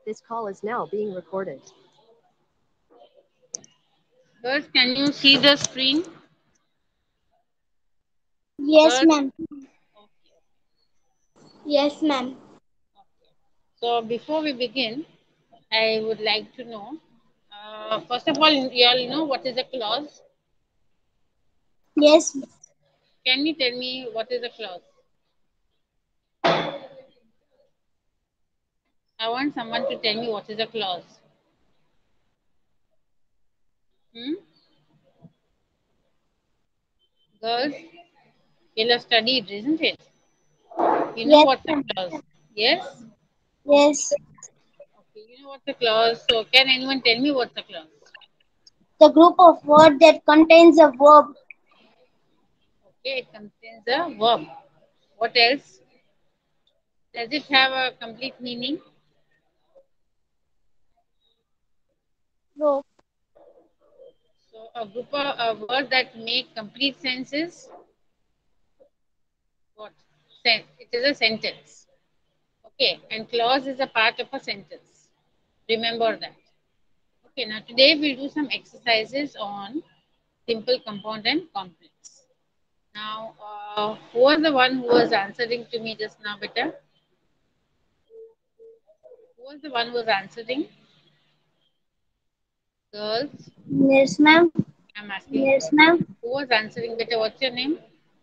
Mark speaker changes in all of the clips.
Speaker 1: This call is now being recorded.
Speaker 2: Girls, can you see the screen?
Speaker 3: Yes,
Speaker 2: Girls?
Speaker 3: ma'am.
Speaker 2: Okay.
Speaker 3: Yes, ma'am.
Speaker 2: Okay. So before we begin, I would like to know, first of all, you all know what is a clause?
Speaker 3: Yes,
Speaker 2: Can you tell me what is a clause? I want someone to tell me what is a clause. Hmm? Girls, you'll have studied, isn't it? You know
Speaker 3: yes,
Speaker 2: what's a
Speaker 3: ma'am.
Speaker 2: clause? Yes?
Speaker 3: Yes.
Speaker 2: Okay, you know what's a clause. So can anyone tell me what's a clause?
Speaker 3: The group of words that contains a verb.
Speaker 2: Okay, it contains a verb. What else? Does it have a complete meaning?
Speaker 3: No.
Speaker 2: So a group of a word that make complete senses. What? It is a sentence. Okay, and clause is a part of a sentence. Remember that. Okay, now today we'll do some exercises on simple, compound, and complex. Now, who was the one who was answering to me just now, beta? Who was the one who was answering? Girls,
Speaker 3: Yes, ma'am.
Speaker 2: I'm asking. Yes, ma'am. Who was answering, beta? What's your name?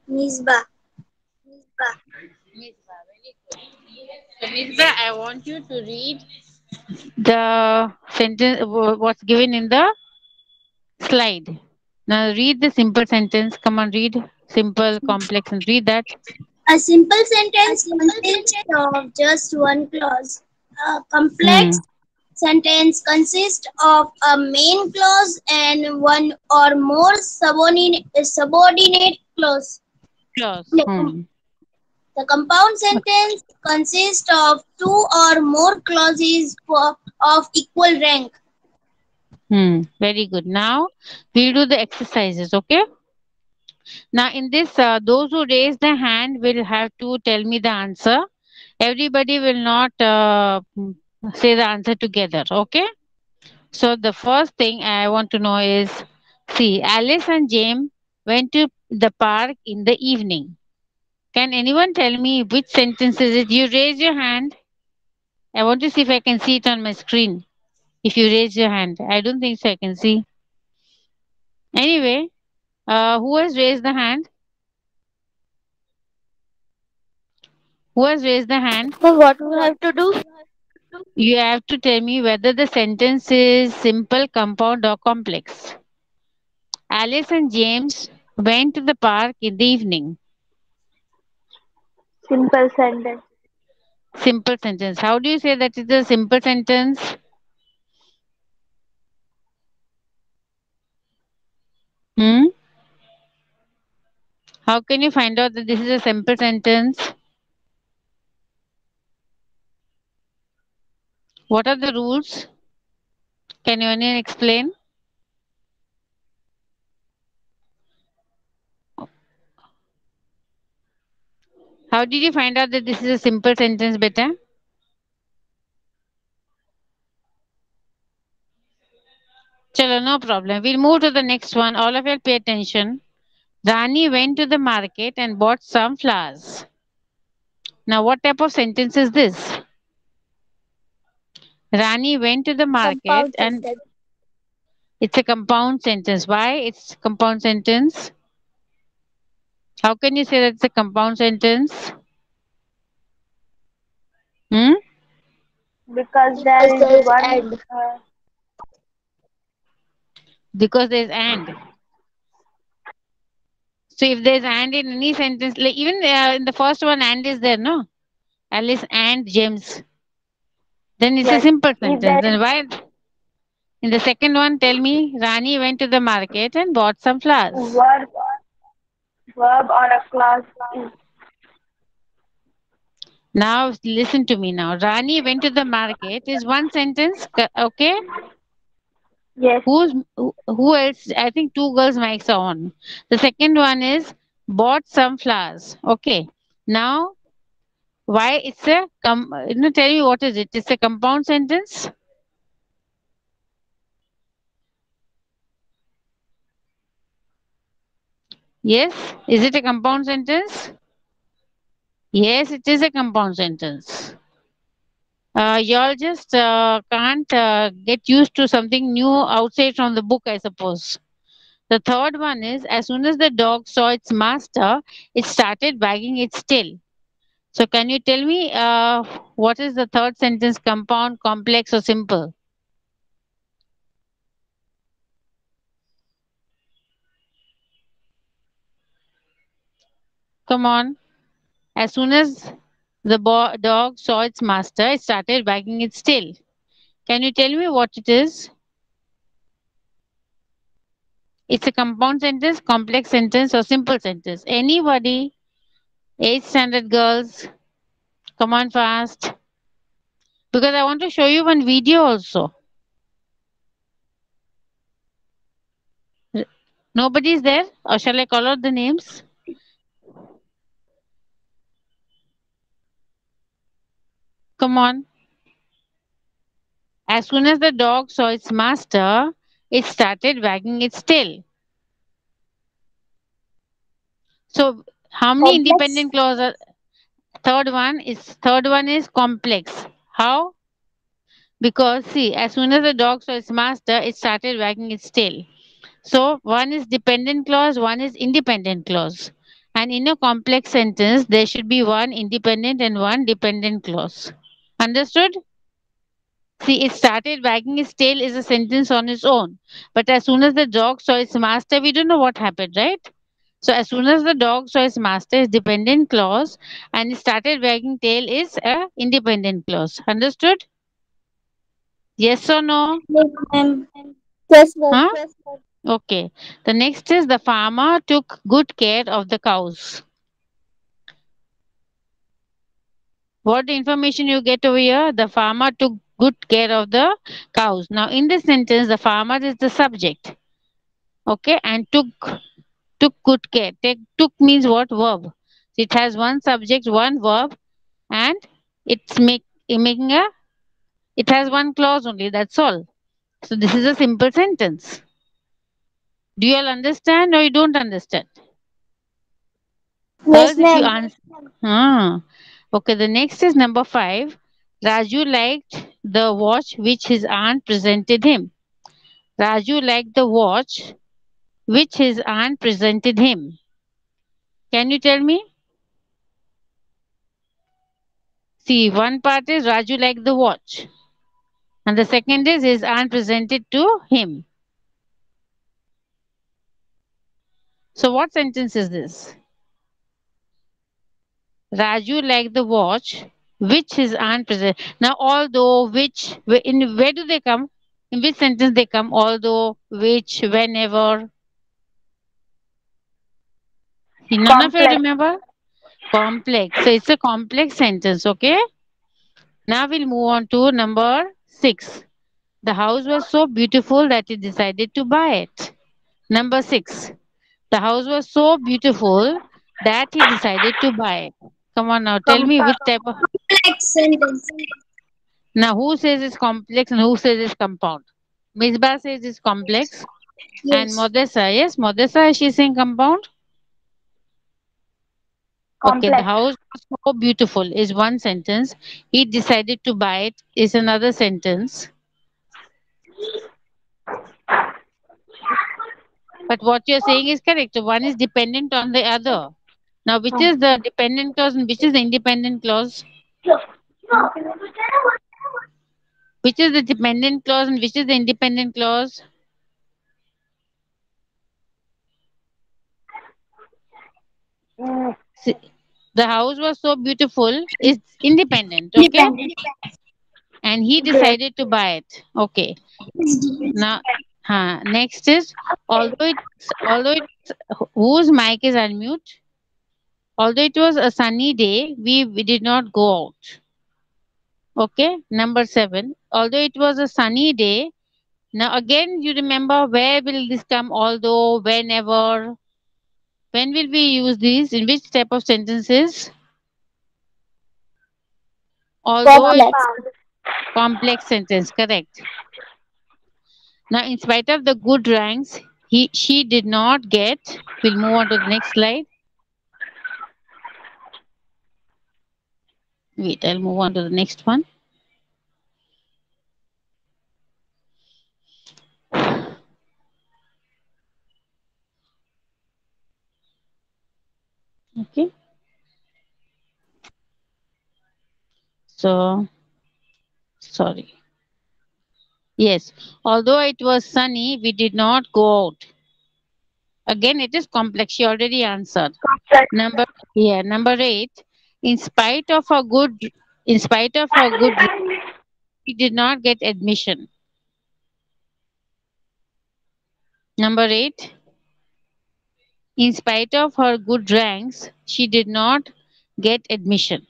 Speaker 3: Misba.
Speaker 2: Misba. Misba, very good. So, Misba, I want you to read the sentence what's given in the slide. Now read the simple sentence. Come on, read simple, complex, and read that.
Speaker 3: A simple sentence consists of just one clause. A
Speaker 2: Hmm.
Speaker 3: complex sentence consists of a main clause and one or more subordinate clause.
Speaker 2: Clause.
Speaker 3: The com-
Speaker 2: Hmm.
Speaker 3: the compound sentence consists of two or more clauses of equal rank.
Speaker 2: Hmm. Very good. Now we'll do the exercises. Okay. Now in this, those who raise the hand will have to tell me the answer. Everybody will not say the answer together. Okay. So the first thing I want to know is, see, Alice and James went to the park in the evening. Can anyone tell me which sentence is it? You raise your hand. I want to see if I can see it on my screen. If you raise your hand, I don't think so. I can see. Anyway, who has raised the hand? Who has raised the hand?
Speaker 3: So what we have to do?
Speaker 2: You have to tell me whether the sentence is simple, compound, or complex. Alice and James went to the park in the evening.
Speaker 3: Simple sentence.
Speaker 2: Simple sentence. How do you say that it's a simple sentence? Hmm? How can you find out that this is a simple sentence? What are the rules? Can you anyone explain? How did you find out that this is a simple sentence, beta? Chalo, no problem. We'll move to the next one. All of you pay attention. Rani went to the market and bought some flowers. Now, what type of sentence is this? Rani went to the market
Speaker 3: Compound
Speaker 2: and
Speaker 3: sentence.
Speaker 2: it's a compound sentence. Why? It's compound sentence. How can you say that it's a compound sentence? Hmm?
Speaker 3: Because
Speaker 2: Because
Speaker 3: there is
Speaker 2: there is
Speaker 3: one.
Speaker 2: and. Because there's and. So if there's and in any sentence, like even in the first one, and is there, no? Alice and James. Then it's a
Speaker 3: Yes.
Speaker 2: simple
Speaker 3: If
Speaker 2: sentence.
Speaker 3: there
Speaker 2: Then why in the second one, tell me Rani went to the market and bought some
Speaker 3: is
Speaker 2: flowers.
Speaker 3: verb or a clause is
Speaker 2: Now listen to me now. Rani went to the market is one sentence. Okay.
Speaker 3: yes.
Speaker 2: Who else? I think two girls' mics are on. The second one is bought some flowers. Okay. Now Why it's a tell me what is it? It's a compound sentence. Yes, is it a compound sentence? Yes, it is a compound sentence. Y'all just can't get used to something new outside from the book, I suppose. The third one is, as soon as the dog saw its master, it started wagging its tail. So, can you tell me what is the third sentence? Compound, complex, or simple? Come on. As soon as the dog saw its master, it started wagging its tail. Can you tell me what it is? It's a compound sentence, complex sentence, or simple sentence. Anybody? 8th standard girls, come on fast. Because I want to show you one video also. Nobody is there? Or shall I call out the names? Come on. As soon as the dog saw its master, it started wagging its tail. So, how many
Speaker 3: Complex.
Speaker 2: independent clauses are third one is complex. How? Because see, as soon as the dog saw its master, it started wagging its tail. So one is dependent clause, one is independent clause. And in a complex sentence, there should be one independent and one dependent clause. Understood? See, it started wagging its tail is a sentence on its own. But as soon as the dog saw its master, we don't know what happened, right? So as soon as the dog saw its master is dependent clause and it started wagging tail is a independent clause. Understood? Yes or no?
Speaker 3: Yes, ma'am.
Speaker 1: Yes, ma'am.
Speaker 2: Huh? Okay. The next is the farmer took good care of the cows. What the information you get over here? The farmer took good care of the cows. Now in this sentence, the farmer is the subject. Okay, and took good care. Took means what verb? It has one subject, one verb, and it's making a it has one clause only. That's all. So this is a simple sentence. Do you all understand or you don't understand?
Speaker 3: Yes,
Speaker 2: Girls, if you
Speaker 3: ma'am.
Speaker 2: answer. Okay, the next is number 5. Raju liked the watch which his aunt presented him. Raju liked the watch which his aunt presented him. Can you tell me? See, one part is Raju liked the watch, and the second is his aunt presented to him. So, what sentence is this? Raju liked the watch which his aunt presented. Now, although, which, in where do they come? In which sentence they come? Although, which, whenever. None of you
Speaker 3: Complex.
Speaker 2: remember? Complex. So it's a complex sentence, okay? Now we'll move on to number 6. The house was so beautiful that he decided to buy it. Number 6. The house was so beautiful that he decided to buy it. Come on now, tell me which type of.
Speaker 3: Complex sentence.
Speaker 2: Now, who says it's complex and who says it's compound? Misbah says it's complex. And
Speaker 3: Yes.
Speaker 2: Modessa, yes, Modessa, she's saying compound. Okay, the
Speaker 3: Complex.
Speaker 2: house was so beautiful is one sentence. He decided to buy it is another sentence. But what you're saying is correct. One is dependent on the other. Now, which is the dependent clause and which is the independent clause? Which is the dependent clause and which is the independent clause? See, the house was so beautiful is independent, okay?
Speaker 3: Dependent.
Speaker 2: And he
Speaker 3: Yes.
Speaker 2: decided to buy it. Okay.
Speaker 3: It's depends.
Speaker 2: Now, next is although it's whose mic is unmute? Although it was a sunny day, we did not go out. Okay. Number 7. Although it was a sunny day. Now again, you remember where will this come? Although, whenever. When will we use these? In which type of sentences? Although it
Speaker 3: Complex.
Speaker 2: complex sentence, correct. Now, in spite of the good ranks, she did not get. We'll move on to the next slide. Wait, I'll move on to the next one. Okay. So, sorry. Yes. Although it was sunny, we did not go out. Again, it is complex. She already answered. Number number eight. In spite of her good, in spite of her good, she did not get admission. Number eight. In spite of her good ranks, she did not get admission.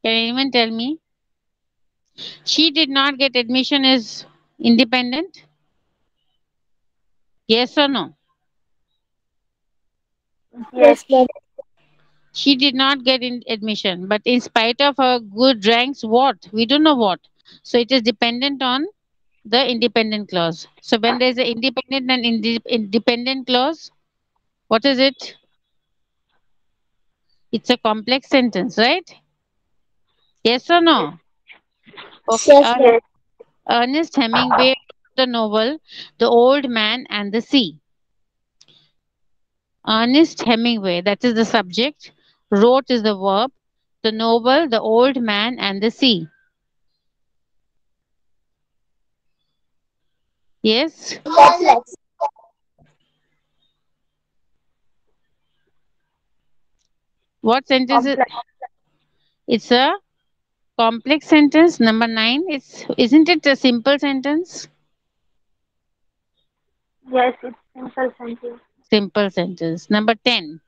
Speaker 2: Can anyone tell me? She did not get admission is independent? Yes or no?
Speaker 3: Yes, yes.
Speaker 2: She did not get in admission, but in spite of her good ranks, what? We don't know what. So it is dependent on the independent clause. So when there is an independent and independent clause, what is it? It's a complex sentence, right? Yes or no? Okay.
Speaker 3: Yes, yes.
Speaker 2: Ernest Hemingway wrote the novel The Old Man and the Sea. Ernest Hemingway, that is the subject. Wrote is the verb. The novel The Old Man and the Sea. Yes.
Speaker 3: Complex.
Speaker 2: What sentence is it's a complex sentence. Number nine. It's isn't it a simple sentence?
Speaker 3: Yes, it's simple sentence.
Speaker 2: Simple sentence. Number 10.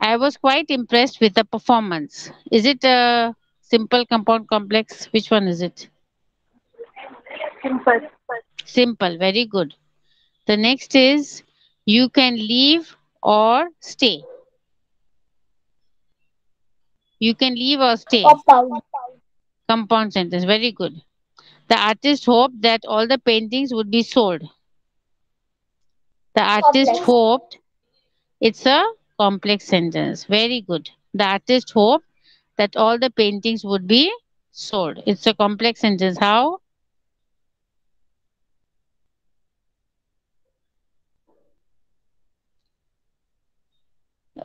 Speaker 2: I was quite impressed with the performance. Is it a simple, compound, complex? Which one is it?
Speaker 3: Simple.
Speaker 2: Simple. Very good. The next is you can leave or stay. You can leave or stay.
Speaker 3: Compound.
Speaker 2: Compound sentence. Very good. The artist hoped that all the paintings would be sold. The artist
Speaker 3: Complex.
Speaker 2: hoped. It's a complex sentence. Very good. The artist hoped that all the paintings would be sold. It's a complex sentence. How?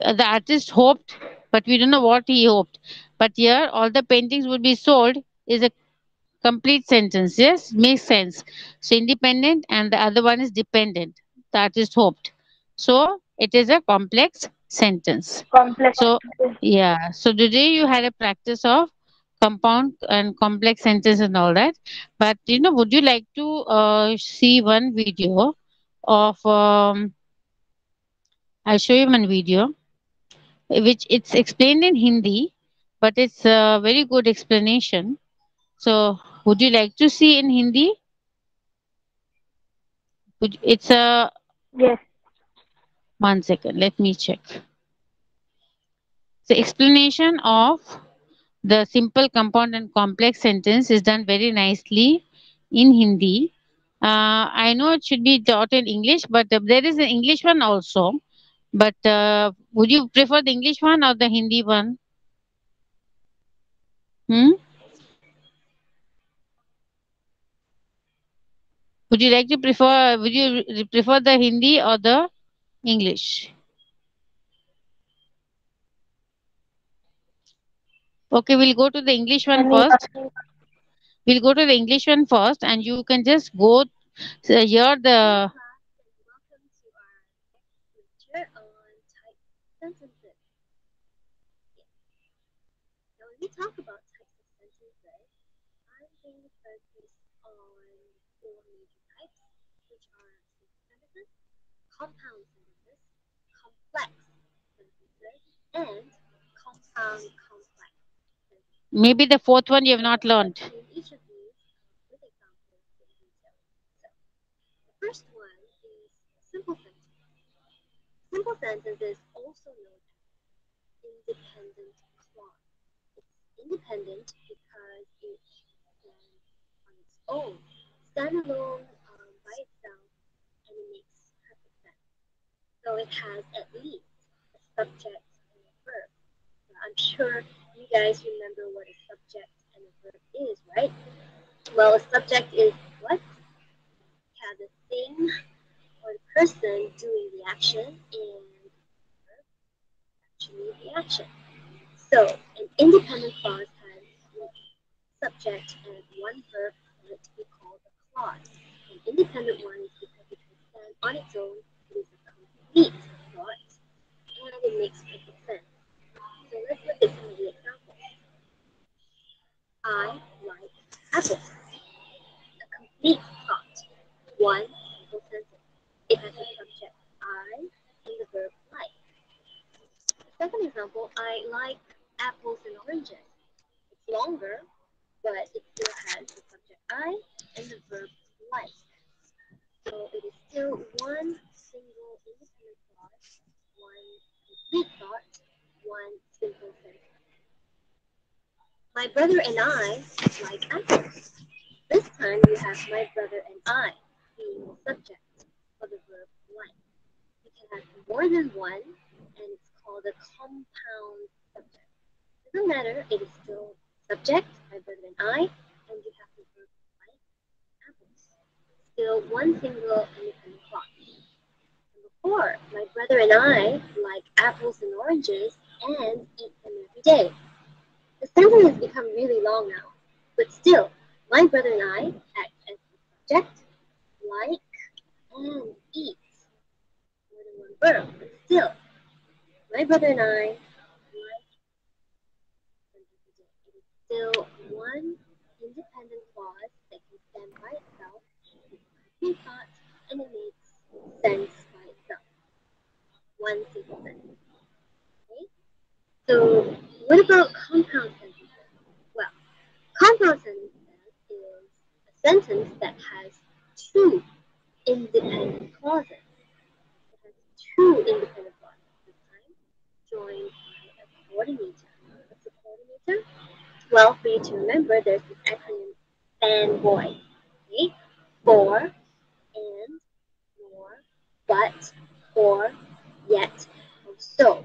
Speaker 2: The artist hoped, but we don't know what he hoped. But here, all the paintings would be sold is a complete sentence. Yes, makes sense. So independent and the other one is dependent. The artist hoped. So it is a complex sentence.
Speaker 3: Complex.
Speaker 2: So yeah. So today you had a practice of compound and complex sentence and all that. But would you like to see one video of? I'll show you one video which it's explained in Hindi, but it's a very good explanation. So, would you like to see in Hindi? It's a
Speaker 3: Yes.
Speaker 2: 1 second. Let me check. The explanation of the simple, compound, and complex sentence is done very nicely in Hindi. I know it should be taught in English, but there is an English one also. But would you prefer the English one or the Hindi one? Hmm? Would you like to prefer? Would you prefer the Hindi or the English? Okay, we'll go to the English one
Speaker 3: Any
Speaker 2: first. We'll go to the English one first, and you can just go hear the.
Speaker 1: Welcome to our next lecture on types of sentences. Now, when we talk about types of sentences, I'm going to focus on four major types, which are simple sentences, compound sentences, complex sentences, and compound complex sentences.
Speaker 2: Maybe the fourth one you have
Speaker 1: So
Speaker 2: not
Speaker 1: let's
Speaker 2: learned.
Speaker 1: explain each of these with examples in detail. simple sentence. Simple sentence is also known as independent clause. It's independent because it stands on its own, stand alone by itself, and it makes perfect sense. So it has at least a subject and a verb. So I'm sure you guys remember what a subject and a verb is, right? Well, a subject is what? Yeah, the thing or the person doing the action, and verb actually the action. So an independent clause has one subject and one verb for it to be called a clause. An independent one is because it can stand on its own, it is a complete thought, and it makes perfect sense. So let's look at some of the examples. I like apples. A complete thought. One simple sentence. It has a subject I and the verb like. Second example, I like apples and oranges. It's longer, but it still has the subject I and the verb like. So it is still one single independent clause, one complete thought, one simple sentence. My brother and I like apples. This time you have my brother and I being the subject for the verb like. You can have more than one, and it's called a compound subject. Doesn't matter, it is still subject, my brother and I, and you have the verb like apples. Still one single independent clause. Number four, my brother and I like apples and oranges and eat them every day. The sentence has become really long now, but still, my brother and I act as the subject, like, and eat. More than one verb, but still, my brother and I like them every day. It is still one independent clause that can stand by itself, it's complete thought, and it makes sense by itself. One simple sentence. Okay? So, what about compound sentences? Well, compound sentences is a sentence that has two independent clauses. It has two independent clauses this time, joined by a coordinator. What's a coordinator? Well, for you to remember, there's this acronym fanboy. Okay? For, and, nor, but, or, yet, or so.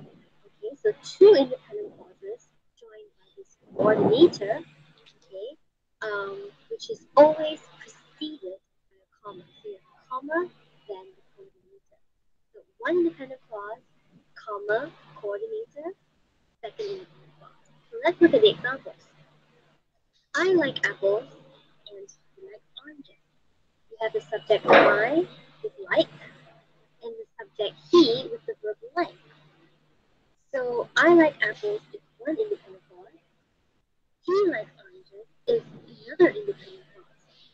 Speaker 1: Okay, so two independent clauses joined by this coordinator, okay, which is always preceded by a comma. So you have a comma, then the coordinator. So one independent clause, comma, coordinator, second independent clause. So let's look at the examples. I like apples and he likes oranges. You have the subject I with like and the subject he with the verb like. So I like apples is one independent clause. He likes oranges is another independent clause.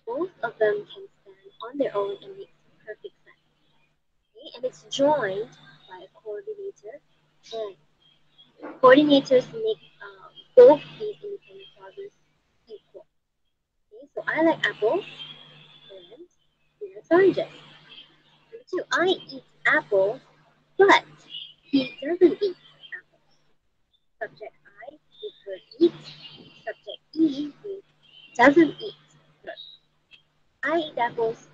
Speaker 1: Both of them can stand on their own and make perfect sense. Okay? And it's joined by a coordinator, and coordinators make both these independent clauses equal. Okay? So I like apples and he likes oranges. Number two, I eat apples, but he doesn't eat apples. Subject I with verb eat, subject E with doesn't eat verb. I eat apples,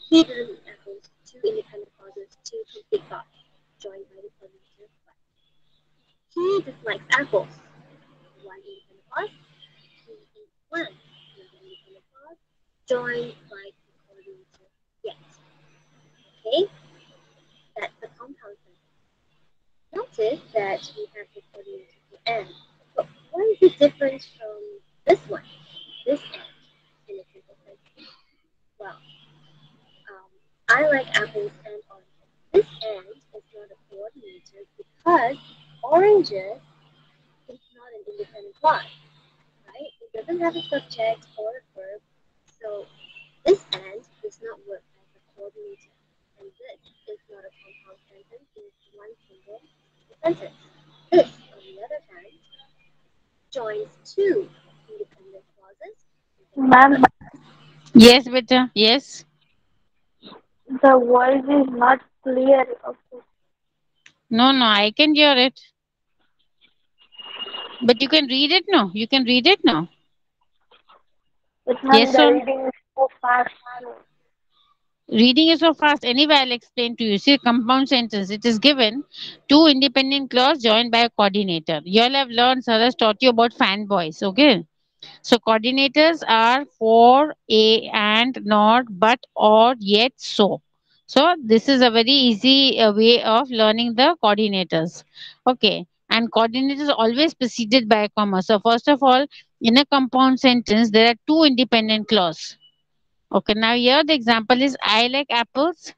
Speaker 1: he doesn't eat apples, two independent clauses, two complete thoughts, joined by the coordinator but. He dislikes apples, one independent clause, he eats plants, another independent clause, joined by the coordinator yet. Okay, that's the compound sentence. Notice that we have the coordinator for and. But what is it different from this one? This and in a simple sentence. Well, I like apples and oranges. This and is not a coordinator because oranges is not an independent clause, right? It doesn't have a subject or a verb, so this and does not work as a coordinator. And this is not a compound sentence, it is one single sentence. This, on the other hand, joins two independent clauses and can make
Speaker 3: Ma'am,
Speaker 2: Yes, beta. Yes.
Speaker 3: the voice is not
Speaker 1: clear. Okay.
Speaker 2: No, no, I can hear it. But you can read it now. You can read it now.
Speaker 1: But ma'am,
Speaker 2: Yes
Speaker 1: the
Speaker 2: or no?
Speaker 1: reading is so fast. So
Speaker 2: Reading is so fast. Anyway, I'll explain to you. See, compound sentence. It is given two independent clause joined by a coordinator. You all have learned, Sir has taught you about fanboys. Okay. So coordinators are for, a, and, not, but, or, yet, so. So this is a very easy way of learning the coordinators. Okay. And coordinators are always preceded by a comma. So first of all, in a compound sentence, there are two independent clause. Okay. Now here the example is I like apples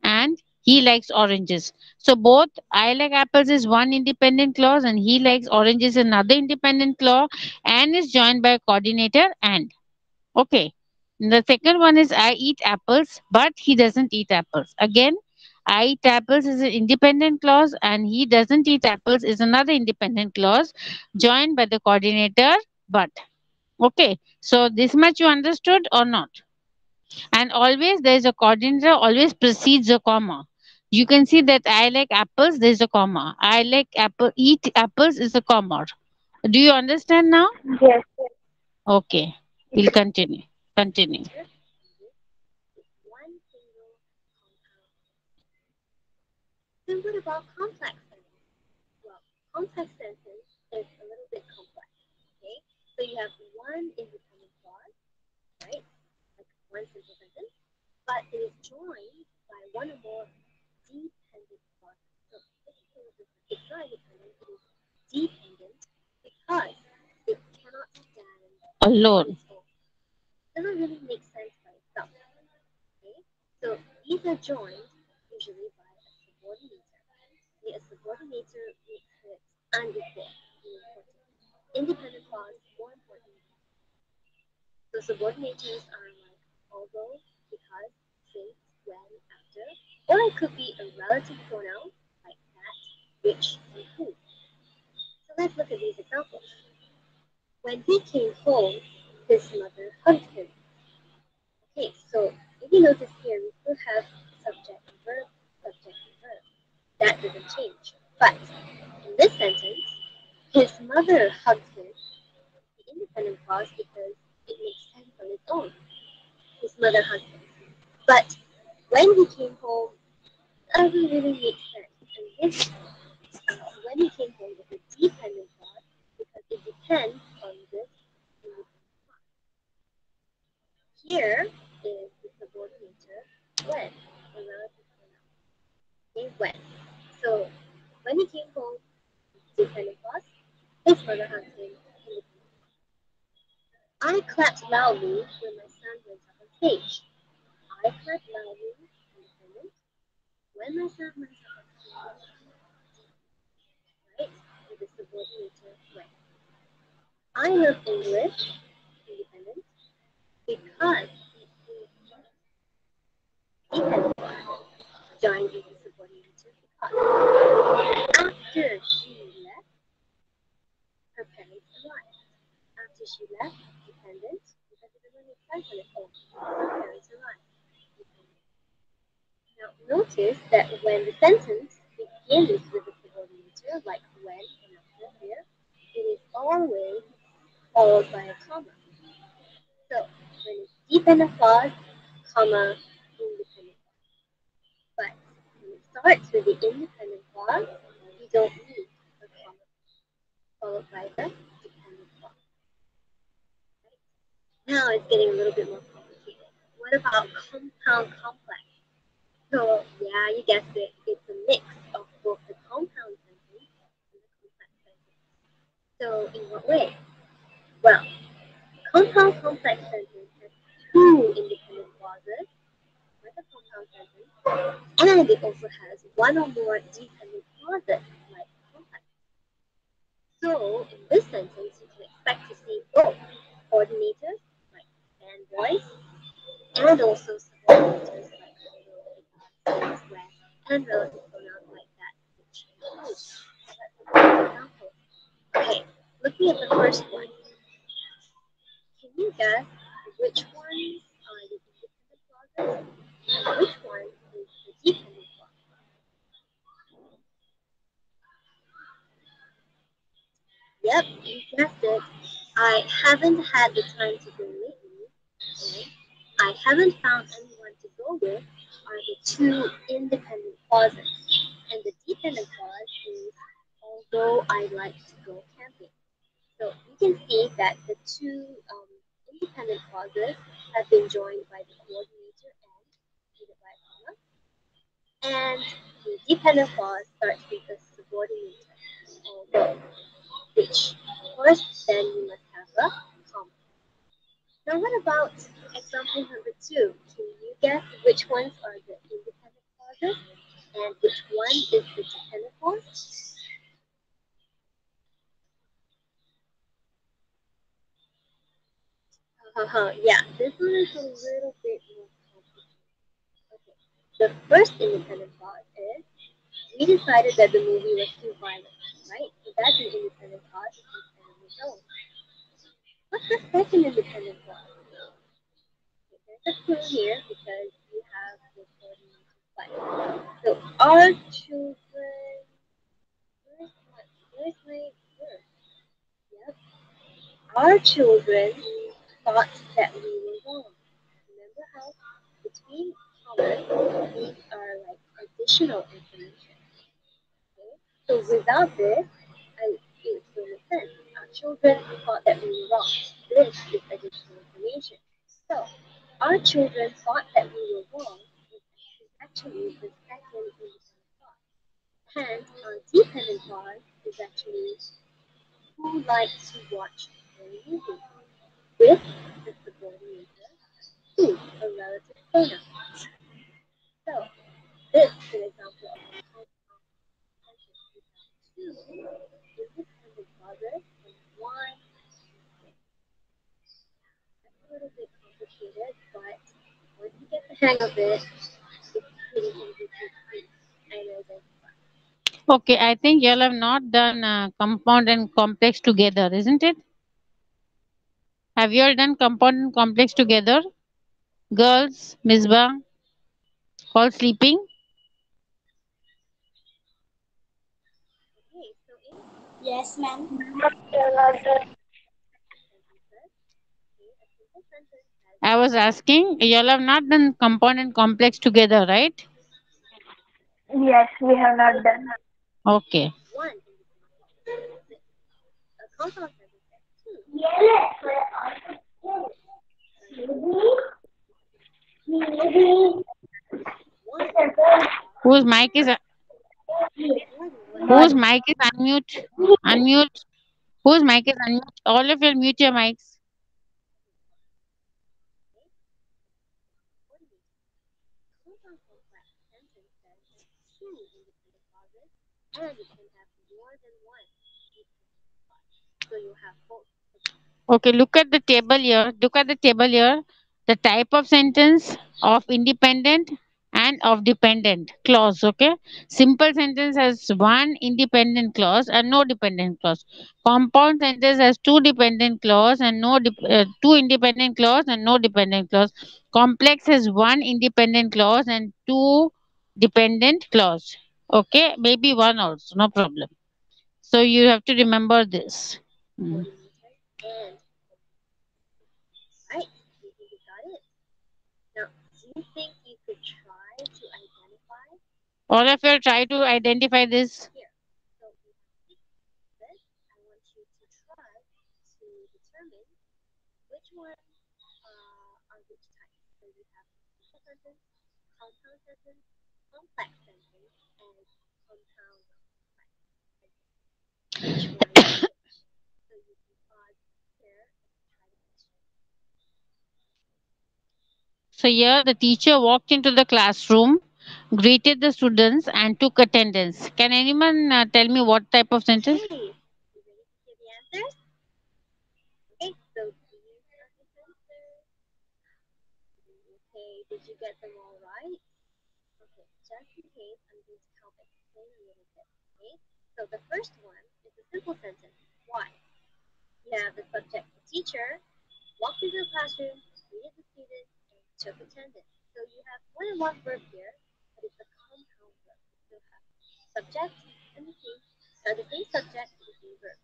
Speaker 2: and he likes oranges. So both I like apples is one independent clause and he likes oranges is another independent clause and is joined by a coordinator and. Okay. The second one is I eat apples, but he doesn't eat apples. Again, I eat apples is an independent clause and he doesn't eat apples is another independent clause joined by the coordinator but. Okay. So this much you understood or not? And always there is a coordinator always precedes a comma. You can see that I like apples, there is a comma. I like apple eat apples is a comma. Do you understand now?
Speaker 1: yes,
Speaker 2: Okay, we'll continue. Continue.
Speaker 1: is one single compound. Then what about complex sentence? Well, complex sentence is a little bit complex. Okay, so you have one independent clause, right? Like one simple sentence, but it is joined by one or more dependent clauses. So this is a little different. It's not independent; it is dependent because it cannot stand on
Speaker 2: Alone.
Speaker 1: its own. It doesn't really make sense by itself. Okay, so these are joined usually by a subordinator. Okay, a subordinator makes it unequal, more important. Independent clause, more important. So subordinators are like although, because, since, when, after, or it could be a relative pronoun like that, which, and who. So let's look at these examples. When he came home, his mother hugged him. Okay, so if you notice here, we still have subject and verb, subject and verb. That doesn't change. But in this sentence, his mother hugged him, the independent clause because it makes sense on its own. His mother hugged him. But when he came home, doesn't really make sense. And this when he came home is a dependent clause because it depends on this independent clause. Here is the subordinator when, a relative pronoun. Okay, when. So when he came home, dependent clause, his mother hugged him, independent. I clapped loudly when my son went up on stage. I clapped loudly, independent, when my son went up on stage, right? With the subordinator when. I love English, independent, because dependent joined with the subordinator because. After she left, her parents arrived. After she left, dependent, because it doesn't make sense on its own. Her parents arrived, dependent. Now notice that when the sentence begins with a subordinator, like when and after here, it is always followed by a comma. So when it's dependent clause, comma, independent clause. But when it starts with the independent clause, you don't need a comma followed by the dependent clause. Now it's getting a little bit more complicated. What about compound complex? So yeah, you guessed it. It's a mix of both the compound sentence and the complex sentence. So in what way? Well, compound complex sentence has two independent clauses like a compound sentence, and it also has one or more dependent clauses like complex. So in this sentence, you can expect to see both coordinators like and voice, and also subordinators like although, because, since, when, and relative pronouns like that, which, and who. Let's look at an example. Okay, looking at the first one, can you guess which ones are the independent clauses and which one is the dependent clause? haven't had the time to go lately, and I haven't found anyone to go with are the two independent clauses. And the dependent clause is although I like to go camping. So you can see that the two independent clauses have been joined by the coordinator and preceded by a comma. And the dependent clause starts with the subordinator, although, which, of course, then you must have a comma. Now, what about example number two? Can you guess which ones are the independent clauses and which one is the dependent clause? Yeah, this one is a little bit more complicated. Okay, the first independent clause is we decided that the movie was too violent, right? So that's an independent clause that can stand on its own. What's the second independent clause? Okay, there's a clue here because you have the coordinating but. So our children, where's my word? Yep, our children thought that we were wrong. Remember how between commas these are like additional information. Okay? So without this, it would still make sense. Our children thought that we were wrong. This is additional information. So our children thought that we were wrong is actually the second independent clause. And our dependent clause is actually who likes to watch horror movies with the subordinator who, a relative pronoun. So this is an example of a compound sentence. We have two independent clauses and one subject. That's a little bit complicated, but once you get the hang of it, it's pretty easy to see and identify.
Speaker 2: Okay, I think you all have not done compound and complex together, isn't it? Have you all done compound and complex together? Girls, Misbah, all sleeping?
Speaker 1: Okay, so in
Speaker 3: Yes, ma'am.
Speaker 1: sentences, okay, a simple sentence has
Speaker 2: I was asking, you all have not done compound and complex together, right?
Speaker 4: Yes, we have not done.
Speaker 2: Okay.
Speaker 1: one independent clause. That's it. A compound sentence has two. Sorry, one independent clause
Speaker 2: Whose mic is
Speaker 1: more than one
Speaker 2: whose
Speaker 4: Mahdi.
Speaker 2: mic is unmute? Unmute. Whose mic is unmute? All of you mute your mics.
Speaker 1: okay? Coordinating. Compound complex sentences have two independent clauses and it can have more than one dependent clause. So you have both.
Speaker 2: Okay, look at the table here. Look at the table here. The type of sentence of independent and of dependent clause. Okay, simple sentence has one independent clause and no dependent clause. Compound sentence has two dependent clause and two independent clause and no dependent clause. Complex has one independent clause and two dependent clause. Okay, maybe one also, no problem. So you have to remember this. Hmm.
Speaker 1: Coordinator and right. You think you got it? Now, do you think you could try to identify?
Speaker 2: All of you try to identify this.
Speaker 1: Here, so we have six sentences. I want you to try to determine which one are which types. So we have simple sentence, compound sentence, complex sentence, and compound complex sentence. Which one is which? So you can pause here and try to guess.
Speaker 2: So here the teacher walked into the classroom, greeted the students, and took attendance. Can anyone tell me what type of sentence?
Speaker 1: Okay, you ready to hear the answers? Okay, so these are the answers. Okay, did you get them all right? Okay, just in case, I'm going to help explain a little bit. Okay, so the first one is a simple sentence. Why? You have the subject, the teacher, walked into the classroom, greeted the students, and took attendance. So you have more than one verb here, but it's a compound verb. You still have subject and the same subject and the same verb.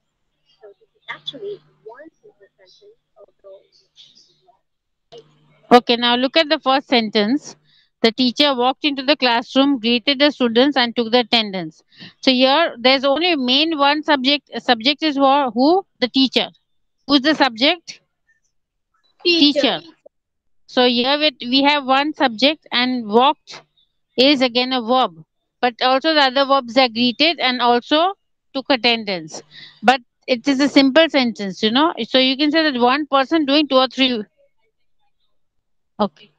Speaker 1: So this is actually one simple sentence, although long, right?
Speaker 2: Okay, now look at the first sentence. The teacher walked into the classroom, greeted the students, and took the attendance. So here, there's only main one subject. Subject is who? The teacher. Who's the subject?
Speaker 3: Teacher.
Speaker 2: Teacher. So here we have one subject, and walked is again a verb. But also the other verbs are greeted and also took attendance. But it is a simple sentence, you know. So you can say that one person doing two or three. Okay.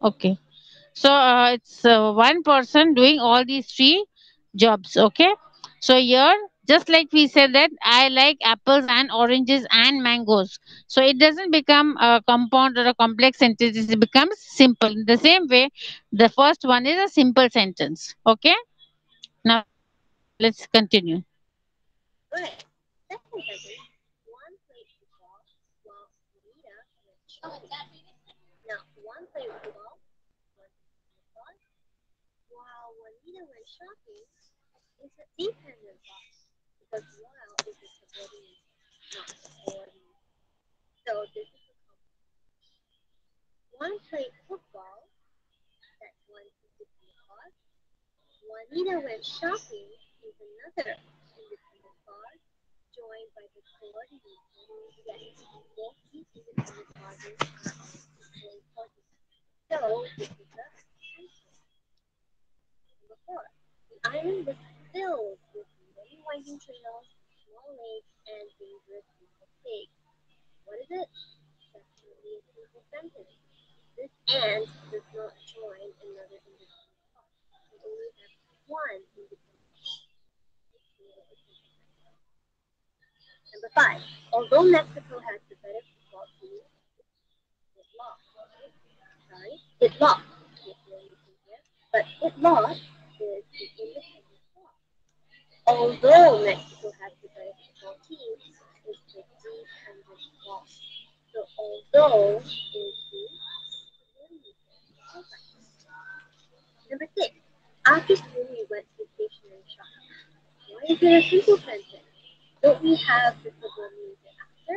Speaker 2: Okay. So it's one person doing all these three jobs. Okay. So here, just like we said that I like apples and oranges and mangoes. So it doesn't become a compound or a complex sentence. It becomes simple. In the same way, the first one is a simple sentence. Okay. Now let's continue.
Speaker 1: Right. Second sentence. One played football while Rita went shopping. Now, one played football, one played while Juanita went shopping is a dependent clause because while is a subordinate, not a coordinate. So this is a one played football, that's one independent clause. Juanita went shopping is another independent clause joined by the coordinate. Yes, both these independent clauses are equally important. So this is the answer. Number four. The island was filled with many winding trails, small lakes, and dangerous wild pigs. What is it? Definitely a simple sentence. This and does not join another independent clause. We only have one independent clause. So it's a simple sentence. Number five. Although Mexico has the better football team, it lost. Sorry, it lost. Yes, we're missing here. But it lost is the independent clause. Although Mexico has the better football team, is the dependent clause. So although is the subordinate. Number six. After school, we went to the stationery shop. Why is it a simple sentence? Don't we have the subordinate after?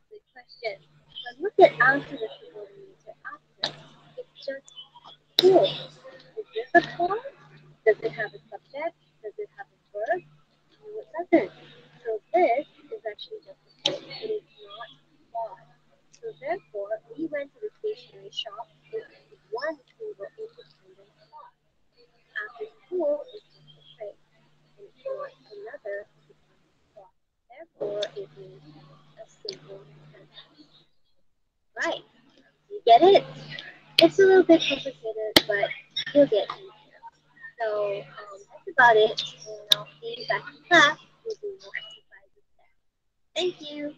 Speaker 1: Good question. But look at after the subordinate after. It's just school. Is this a clause? Does it have a subject? Does it have a verb? No, it doesn't. So this is actually just a clause. It is not a clause. So therefore, we went to the stationery shop with one single independent clause. After school is just a phrase, and it's not another dependent clause. Therefore, it is a simple sentence. Right? You get it? It's a little bit complicated, but you'll get it. So that's about it, and I'll see you back in class. We'll do more exercises there. Thank you.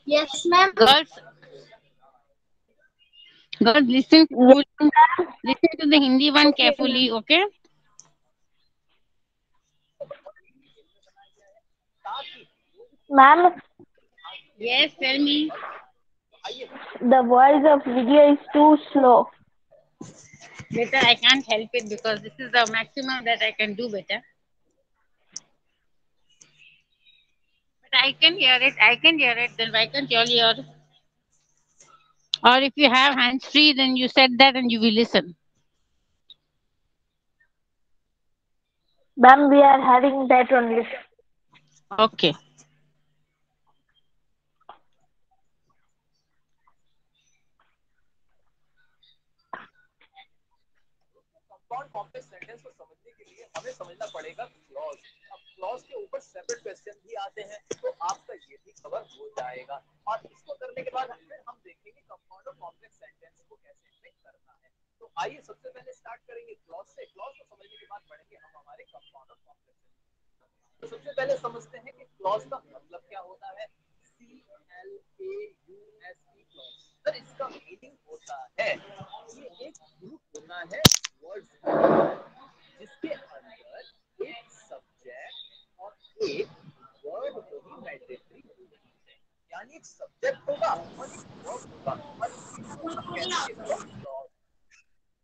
Speaker 3: Yes, ma'am.
Speaker 2: Girls, listen
Speaker 4: Yes,
Speaker 2: carefully. Listen to the Hindi one
Speaker 4: okay,
Speaker 2: carefully. Okay.
Speaker 4: ma'am.
Speaker 2: Yes, tell me.
Speaker 4: The voice of video is too slow.
Speaker 2: Better, I can't help it because this is the maximum that I can do better. But I can hear it. I can hear it. Then why can't you all hear? Or if you have hands free, then you said that and you will listen.
Speaker 4: Ma'am, we are having that only.
Speaker 2: Okay.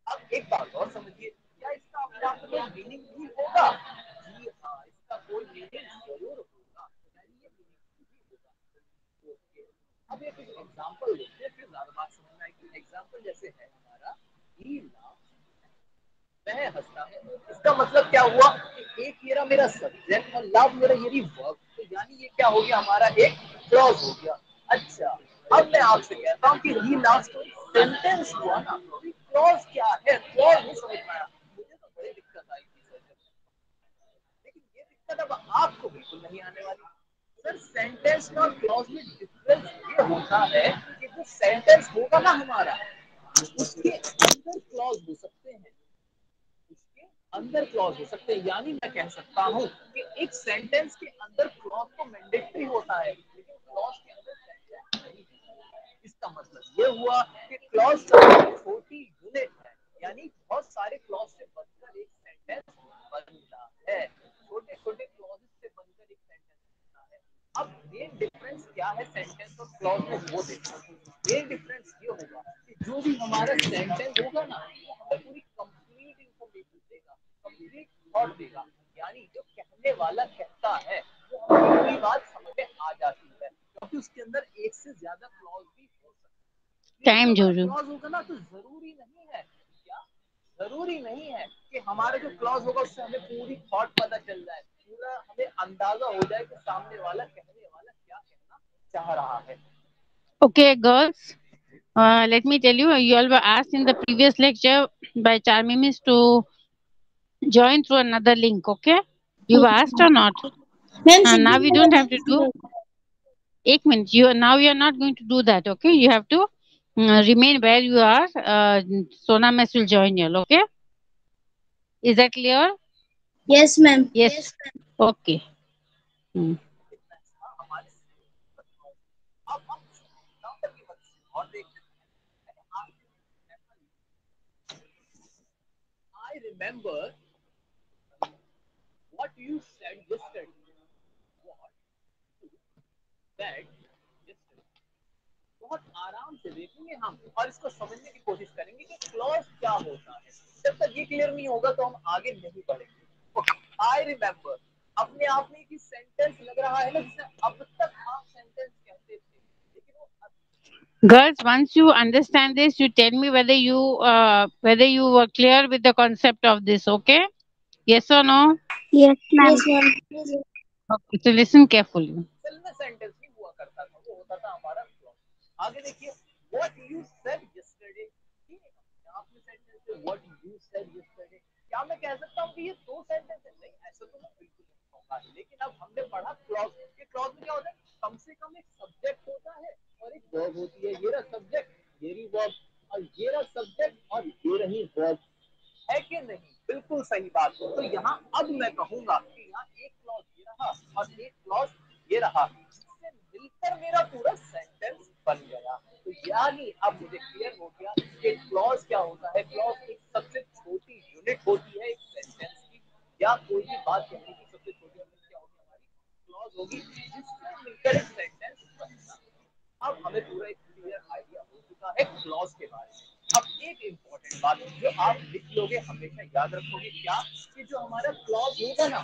Speaker 5: अब एक बात और समझिए, क्या इसका अपने आप में कोई मीनिंग भी होगा? जी हाँ, इसका कोई मीनिंग जरूर होगा। ये मीनिंग भी होगा। ओके, अब एक एग्जांपल देखते हैं, फिर ज्यादा बात समझ में आएगी। एग्जांपल जैसे है हमारा ही लाभ, मैं हंसता हूँ, इसका मतलब क्या हुआ कि एक ये रहा मेरा सब्जेक्ट और लव मेरा ये वर्ब, तो यानी ये क्या हो गया हमारा एक क्लॉज हो गया। अच्छा, अब मैं आपसे कहता हूँ कि ही लास्ट सेंटेंस हुआ ना, क्लॉज क्या है? क्लॉज नहीं समझ में आया मुझे, तो बड़ी दिक्कत आई थी सर, लेकिन ये दिक्कत अब आपको बिल्कुल नहीं आने वाली। सर सेंटेंस का क्लॉज में डिफरेंस ये होता है कि जो सेंटेंस होगा ना हमारा, उसके अंदर क्लॉज हो सकते हैं, उसके अंदर क्लॉज हो सकते हैं। यानी मैं कह सकता हूँ कि एक सेंटेंस के अंदर क्लॉज तो मैंडेटरी होता है, लेकिन क्लॉज के अंदर सेंटेंस नहीं है। इसका मतलब ये हुआ कि क्लॉज सबसे छोटी यूनिट है, यानी बहुत सारे क्लॉज से बनकर एक सेंटेंस बनता है, छोटे छोटे क्लॉज से बनकर एक सेंटेंस बनता है। अब मेन डिफरेंस क्या है सेंटेंस और क्लॉज में, वो देखो। मेन डिफरेंस ये होगा कि जो भी हमारा सेंटेंस होगा ना, वो हमें पूरी कंप्लीट इंफॉर्मेशन देगा, कंप्लीट थॉट देगा। यानी जो कहने वाला कहता है वो हमें पूरी बात समझ में आ जाती है, क्योंकि उसके अंदर एक से ज्यादा क्लॉज भी हो सकते हैं।
Speaker 2: टाइम
Speaker 5: हमारा
Speaker 2: जोजो।
Speaker 5: क्लॉज होगा ना, तो जरूरी नहीं है, क्या जरूरी नहीं है कि हमारा जो क्लॉज होगा उससे हमें पूरी थॉट पता चल जाए, पूरा हमें अंदाजा हो जाए कि सामने वाला कहने वाला क्या कहना चाह रहा है।
Speaker 2: Okay, girls. Let me tell you, you all were asked in the previous lecture by Charmimis to join through another link. Okay, you were asked or not?
Speaker 3: Ma'am
Speaker 2: Now we don't have to do.
Speaker 3: Signal
Speaker 2: Ek minute. You are not going to do that. Okay, you have to remain where you are. Sona Mess will join you. Okay, is that clear?
Speaker 3: Yes ma'am
Speaker 2: Yes. Okay. Hmm.
Speaker 5: अब हम number की मदद से और देखते हैं। I remember what you said yesterday. What you said yesterday. बहुत आराम से देखेंगे हम और इसको समझने की कोशिश करेंगे कि क्लॉज क्या होता है। जब तक ये क्लियर नहीं होगा तो हम आगे नहीं बढ़ेंगे। आई रिमेम्बर अपने आप में एक सेंटेंस लग रहा है ना, जिसे अब तक आप सेंटेंस कहते थे, लेकिन वो
Speaker 2: Girls, once you understand this, you tell me whether you were clear with the concept of this. Okay? Yes or no?
Speaker 3: Yes ma'am
Speaker 2: Okay. So listen carefully.
Speaker 5: असल में सेंटेंस नहीं हुआ करता था, वो होता था हमारा क्लॉज। आगे देखिए, व्हाट यू सेड यस्टरडे, यहाँ पे सेंटेंस है व्हाट यू सेड यस्टरडे। क्या मैं कह सकता हूँ कि ये दो सेंटेंस है? नहीं, ऐसा तो मैं बिल्कुल नहीं कहूंगा। लेकिन अब हमने पढ़ा क्लॉज, ये क्लॉज में क्या होता है, कम से कम एक सब्जेक्ट होता है और एक वर्ब होती है। ये रहा सब्जेक्ट, ये रही वर्ब, और ये रहा सब्जेक्ट और ये रही वर्ब, है कि नहीं? बिल्कुल सही बात हो। तो यहाँ अब मैं कहूंगा कि यहाँ एक क्लॉज ये रहा और एक क्लॉज ये रहा, जिससे मिलकर मेरा पूरा सेंटेंस बन गया। तो यानी अब मुझे क्लियर हो गया कि क्लॉज क्या होता है। क्लॉज एक सबसे छोटी यूनिट होती है एक सेंटेंस की, या कोई भी बात कहने की सबसे छोटी यूनिट क्या होगी हमारी, क्लॉज होगी, जिससे मिलकर एक सेंटेंस बनता है। अब हमें पूरा एक क्लियर आइडिया हो चुका है क्लॉज के बारे में। अब एक इम्पोर्टेंट बात जो आप लिख लोगे, हमेशा याद रखोगे, क्या कि जो हमारा क्लॉज होगा ना,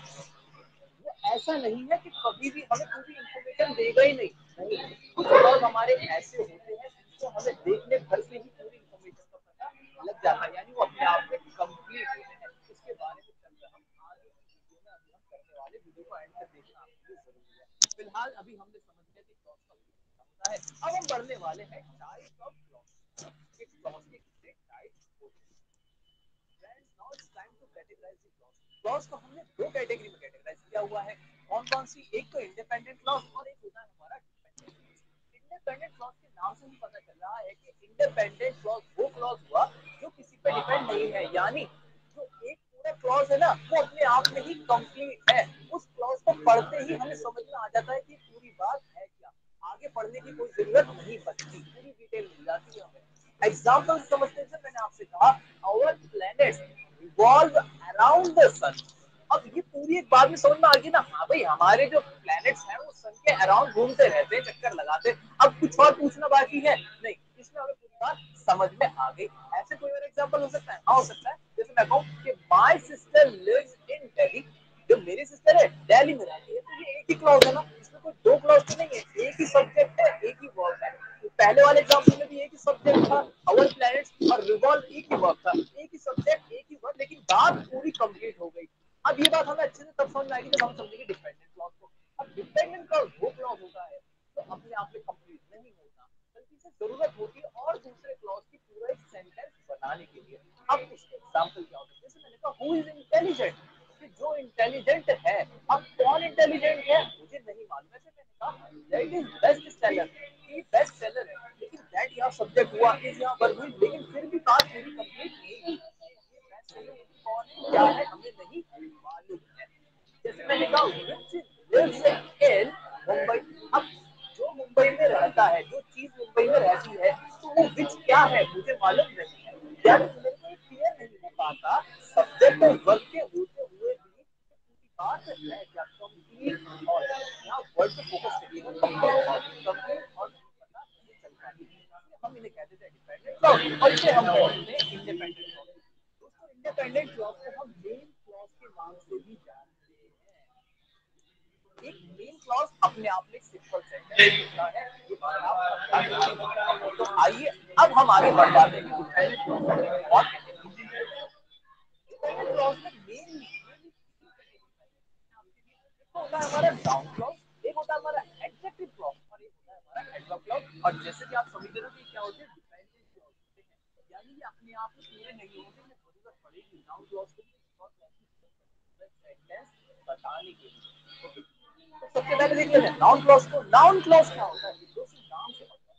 Speaker 5: वो ऐसा नहीं है कि कभी भी हमें पूरी इंफॉर्मेशन देगा ही नहीं। नहीं, कुछ क्लॉज हमारे ऐसे होते हैं जो हमें देखने भर से ही पूरी इंफॉर्मेशन का पता लग जाता है, यानी वो अपने आप में कंप्लीट होते हैं। इसके बारे में चर्चा हम आगे की वीडियो में अभी हम करने वाले, वीडियो को एंड तक देखना आपके लिए जरूरी है। फिलहाल अभी हमने समझ लिया कि क्लॉज का होता है। अब हम बढ़ने वाले हैं टाइप्स ऑफ क्लॉज। कि क्लॉज के कितने टाइप्स होते हैं। Friends, now it's time to categorise the clause. Clause को हमने दो कैटेगरी में कैटेगराइज किया हुआ है। कौन कौन सी? एक तो इंडिपेंडेंट क्लॉज और एक होता है हमारा डिपेंडेंट क्लॉज। इंडिपेंडेंट क्लॉज के नाम से ही पता चल रहा है कि इंडिपेंडेंट क्लॉज वो क्लॉज हुआ जो किसी पे डिपेंड नहीं है, यानी जो एक पूरा क्लॉज है ना, वो अपने आप में ही कंप्लीट है। उस क्लॉज को पढ़ते ही हमें समझ में आ जाता है कि पूरी बात है क्या, आगे पढ़ने की कोई जरूरत नहीं पड़ती, पूरी डिटेल मिल जाती है हमें। एग्जाम्पल समझने से मैंने आपसे कहा our planets revolve around the sun. अब ये पूरी एक बात में समझ में आ गई ना, हाँ भाई हमारे जो प्लैनेट्स हैं वो सन के अराउंड घूमते रहते हैं, चक्कर लगाते हैं। अब कुछ और पूछना बाकी है? नहीं, इसमें हमें पूरी बात समझ में आ गई। ऐसे कोई और एग्जांपल हो सकता है? हाँ हो सकता है। जैसे मैं कहूँ कि my sister lives in Delhi, जो मेरी सिस्टर है दिल्ली में रहती है, तो ये एक ही क्लॉज है ना, इसमें कोई दो क्लॉज तो नहीं है, एक ही सब्जेक्ट है, एक ही वर्ब है। तो पहले वाले एग्जांपल में भी एक ही सब्जेक्ट था, आवर प्लैनेट्स, और रिवॉल्व एक ही वर्ब था, एक ही सब्जेक्ट एक ही वर्ब, लेकिन बात पूरी कंप्लीट हो गई। अब ये बात हमें अच्छे से तब समझ में आएगी जब हम समझेंगे डिपेंडेंट क्लॉज को। अब डिपेंडेंट क्लॉज वो क्लॉज होता है जो अपने आप में कंप्लीट नहीं होता, बल्कि इसे जरूरत होती है और दूसरे क्लॉज की पूरा एक सेंटेंस बनाने के लिए। अब इसके एग्जांपल क्या होते हैं? जैसे मैंने कहा हु इज इंटेलिजेंट, कि जो इंटेलिजेंट है। अब कौन इंटेलिजेंट है मुझे नहीं मालूम, ऐसे मैंने कहा दैट इज बेस्ट सेलर, ये बेस्ट सेलर है, लेकिन दैट यहाँ सब्जेक्ट हुआ, इज यहाँ वर्ब हुई, लेकिन फिर भी बात पूरी कंप्लीट नहीं हुई। बेस्ट सेलर कौन है क्या है हमें नहीं मालूम है। जैसे मैंने कहा which lives in मुंबई, अब जो मुंबई में रहता है, जो चीज मुंबई में रहती है, तो वो विच क्या है मुझे मालूम नहीं है। यानी मेरे को क्लियर नहीं हो पाता सब्जेक्ट और वर्ब के होते हुए भी पूरी बात है क्या कंप्लीट, और यहाँ वर्ड पे फोकस करिए ना, कंप्लीट और कंप्लीट और पता नहीं चल पाती। हम इन्हें कहते थे डिपेंडेंट क्लॉज और इसे हम कहते हैं इंडिपेंडेंट क्लॉज। दोस्तों इंडिपेंडेंट क्लॉज को हम मेन क्लॉज के नाम से भी जानते हैं। एक मेन क्लॉज अपने आप में सिंपल सेंटेंस होता है, ये बात आप तो आइए अब हम आगे बढ़ जाते हैं डिपेंडेंट क्लॉज और कहते हैं। डिपेंडेंट क्लॉज में मेन होता है हमारा नाउन क्लॉज, एक होता है हमारा एडजेक्टिव क्लॉज और एक होता है हमारा एडवर्ब क्लॉज। और जैसे कि आप समझ रहे हो कि क्या होते हैं डिपेंडेंट क्लॉज होते हैं, यानी ये अपने आप में पूरे नहीं होते, ये जरूरत पड़ेगी नाउन क्लॉज को सेंटेंस बताने के लिए। ओके, तो सबसे पहले देख लेते हैं नाउन क्लॉज को। नाउन क्लॉज क्या होता है? दोस्तों नाम से मतलब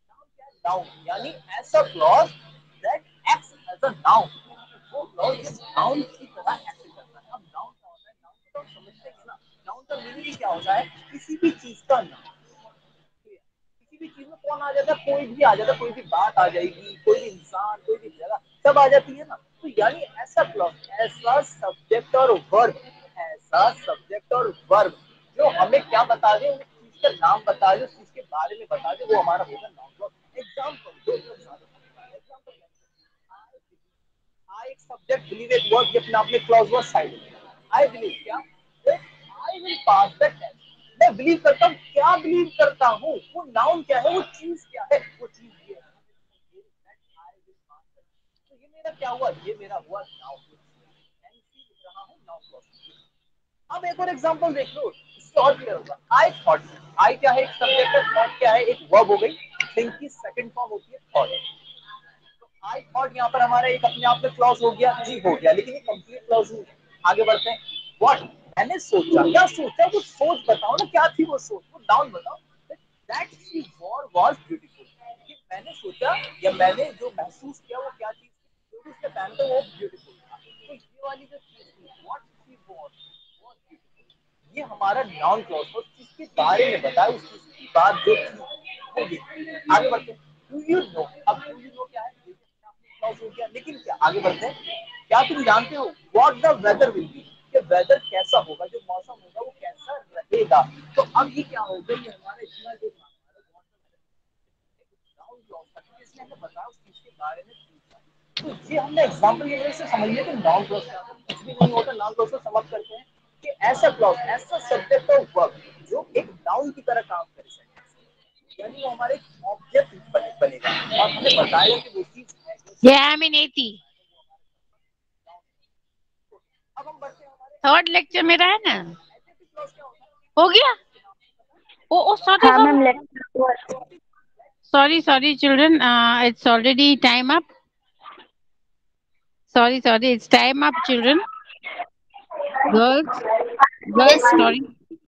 Speaker 5: नाउन क्या है? नाउन यानी ऐसा clause that acts as a noun, वो क्लॉज जिस नाउन की तरह एक्ट करता है। अब नाउन क्या होता है? नाउन को तो हम समझते हैं ना, नाउन का मीनिंग क्या होता है? किसी भी चीज का नाम। किसी भी चीज में कौन आ जाता है? कोई भी आ जाता है, कोई भी बात आ जाएगी, कोई भी इंसान, कोई भी जगह, सब आ जाती है ना। तो यानी ऐसा क्लॉज, ऐसा सब्जेक्ट और वर्ब, ऐसा सब्जेक्ट और वर्ब जो हमें क्या बता दे, उस चीज का नाम बता दे, उस चीज के बारे में बता दे, वो हमारा होगा नाउन क्लॉज। एग्जांपल दो एग्जांपल, I एक सब्जेक्ट बिलीव एक वर्ब ये अपने आप में क्लॉज वर्ड साइड है। आई बिलीव क्या? I will pass the test, मैं बिलीव करता हूँ। क्या बिलीव करता हूँ? वो नाउन क्या है, वो चीज क्या है? वो चीज ये है तो ये मेरा क्या हुआ? ये मेरा हुआ नाउन। एनसी लिख रहा हूँ नाउन क्लॉज। अब एक और एग्जांपल देख लो, इससे और क्लियर होगा। आई थॉट, आई क्या है? एक सब्जेक्ट है, थॉट क्या है? एक वर्ब हो गई। थिंक की सेकंड फॉर्म होती है थॉट। तो आई थॉट यहाँ पर हमारा एक अपने आप में क्लॉज हो गया, जी हो गया, लेकिन ये कंप्लीट क्लॉज नहीं है। आगे बढ़ते हैं। व्हाट, मैंने सोचा, क्या सोचा? वो सोच बताओ ना, क्या थी वो सोच? वो नाउन बताओ। That she war was beautiful, कि मैंने सोचा या मैंने जो महसूस किया वो क्या चीज थी, जो भी उसने पहना था वो ब्यूटीफुल था। तो ये वाली जो चीज थी what she war was beautiful, ये हमारा नाउन क्लॉज उस चीज के बारे में बताया, उस चीज की बात जो थी वो ये। आगे बढ़ते हैं। डू यू नो, अब डू यू नो क्या है? क्लॉज हो गया, लेकिन क्या? आगे बढ़ते हैं। क्या तुम जानते हो what the weather will be, कि वेदर कैसा होगा, जो मौसम होगा वो कैसा रहेगा। तो अब ये क्या होगा? ये हमारा इतना जो नाउन क्लॉज था, इसने हमें बताया उस चीज के बारे में पूछा। तो ये हमने एग्जांपल की वजह से समझ लिया कि नाउन क्लॉज क्या होता है। कुछ भी नहीं होता। नाउन क्लॉज को समाप्त करते हैं कि ऐसा क्लॉज, ऐसा सब्जेक्ट और वर्ब जो एक नाउन की तरह काम करे, यानी वो हमारे ऑब्जेक्ट बनेगा और हमें बताएगा कि वो चीज है।
Speaker 2: Yeah, I'm in 80.
Speaker 5: अब हम बढ़ते हैं हमारे
Speaker 2: थर्ड लेक्चर मेरा है ना?
Speaker 5: एडजेक्टिव क्लॉज क्या होता है?
Speaker 2: हो गया? ओ sorry,
Speaker 4: हाँ
Speaker 2: sorry.
Speaker 4: Ma'am lecture.
Speaker 2: Sorry, children. It's already time up. Sorry. It's time up, children. Girls,
Speaker 3: Yes,
Speaker 2: sorry.